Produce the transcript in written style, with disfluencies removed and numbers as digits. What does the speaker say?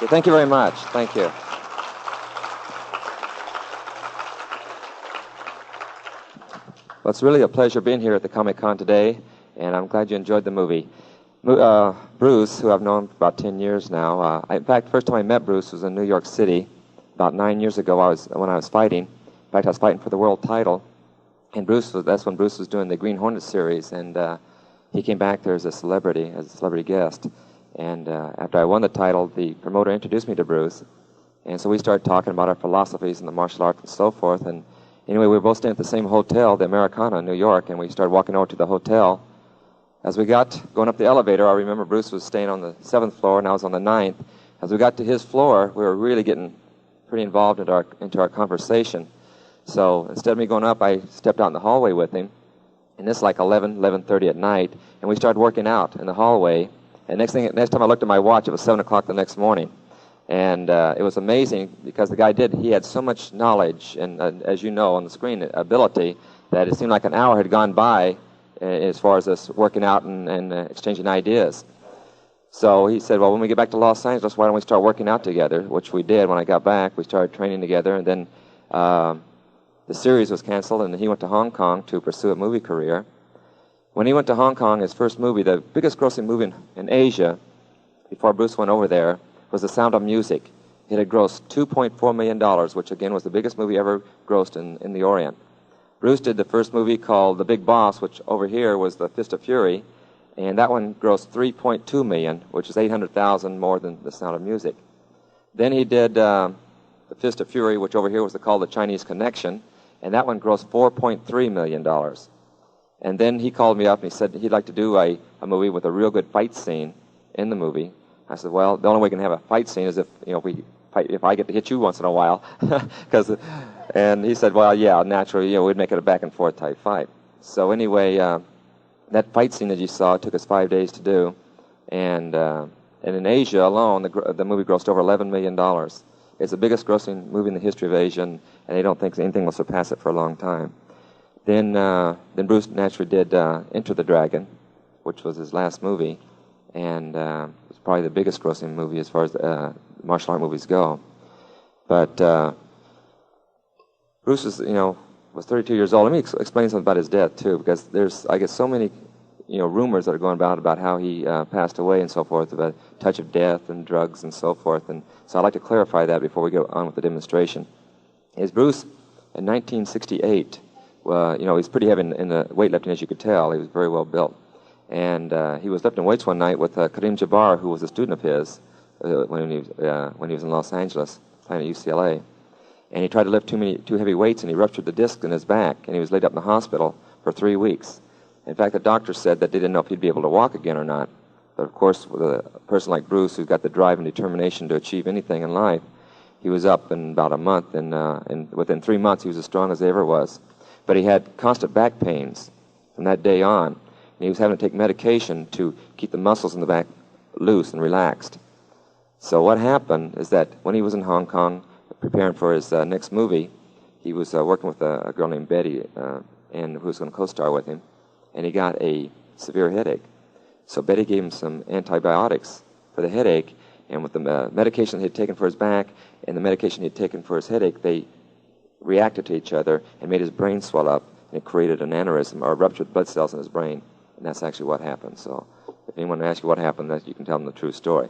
Thank you very much. Thank you. Well, it's really a pleasure being here at the Comic-Con today, and I'm glad you enjoyed the movie. Bruce, who I've known for about 10 years now, in fact, the first time I met Bruce was in New York City about 9 years ago when I was fighting. In fact, I was fighting for the world title, and that's when Bruce was doing the Green Hornet series, and he came back there as a celebrity guest. And after I won the title, the promoter introduced me to Bruce, and so we started talking about our philosophies and the martial arts and so forth. And anyway, we were both staying at the same hotel, the Americana in New York, and we started walking over to the hotel. As we got going up the elevator, I remember Bruce was staying on the 7th floor, and I was on the 9th. As we got to his floor, we were really getting pretty involved into our conversation. So instead of me going up, I stepped out in the hallway with him, and it's like 11:30 at night, and we started working out in the hallway. And next time I looked at my watch, it was 7 o'clock the next morning. And it was amazing because he had so much knowledge and, as you know on the screen, ability, that it seemed like an hour had gone by as far as us working out and exchanging ideas. So he said, well, when we get back to Los Angeles, why don't we start working out together, which we did. When I got back, we started training together, and then the series was canceled, and he went to Hong Kong to pursue a movie career. When he went to Hong Kong, his first movie, the biggest grossing movie in Asia, before Bruce went over there, was The Sound of Music. It had grossed $2.4 million, which again was the biggest movie ever grossed in the Orient. Bruce did the first movie called The Big Boss, which over here was The Fist of Fury, and that one grossed $3.2 million, which is $800,000 more than The Sound of Music. Then he did The Fist of Fury, which over here was called The Chinese Connection, and that one grossed $4.3 million. And then he called me up and he said he'd like to do a movie with a real good fight scene in the movie. I said, well, the only way we can have a fight scene is if I get to hit you once in a while. And he said, well, yeah, naturally, we'd make it a back-and-forth type fight. So anyway, that fight scene that you saw took us 5 days to do. And in Asia alone, the movie grossed over $11 million. It's the biggest grossing movie in the history of Asia, and they don't think anything will surpass it for a long time. Then Bruce naturally did Enter the Dragon, which was his last movie, and it was probably the biggest grossing movie as far as martial art movies go. But Bruce was 32 years old. Let me explain something about his death too, because there's, I guess, so many rumors that are going about how he passed away and so forth, about touch of death and drugs and so forth. And so I'd like to clarify that before we go on with the demonstration. Is Bruce in 1968? Well, he was pretty heavy in the weightlifting, as you could tell. He was very well built. And he was lifting weights one night with Kareem Jabbar, who was a student of his when he was in Los Angeles, playing at UCLA. And he tried to lift too heavy weights, and he ruptured the disc in his back, and he was laid up in the hospital for 3 weeks. In fact, the doctor said that they didn't know if he'd be able to walk again or not. But of course, with a person like Bruce, who's got the drive and determination to achieve anything in life, he was up in about a month, and within 3 months, he was as strong as he ever was. But he had constant back pains from that day on, and he was having to take medication to keep the muscles in the back loose and relaxed. So what happened is that when he was in Hong Kong preparing for his next movie, he was working with a girl named Betty, and who was going to co-star with him, and he got a severe headache. So Betty gave him some antibiotics for the headache, and with the medication he had taken for his back and the medication he had taken for his headache, they reacted to each other and made his brain swell up, and it created an aneurysm or ruptured blood cells in his brain, and that's actually what happened. So if anyone asks you what happened, that you can tell them the true story.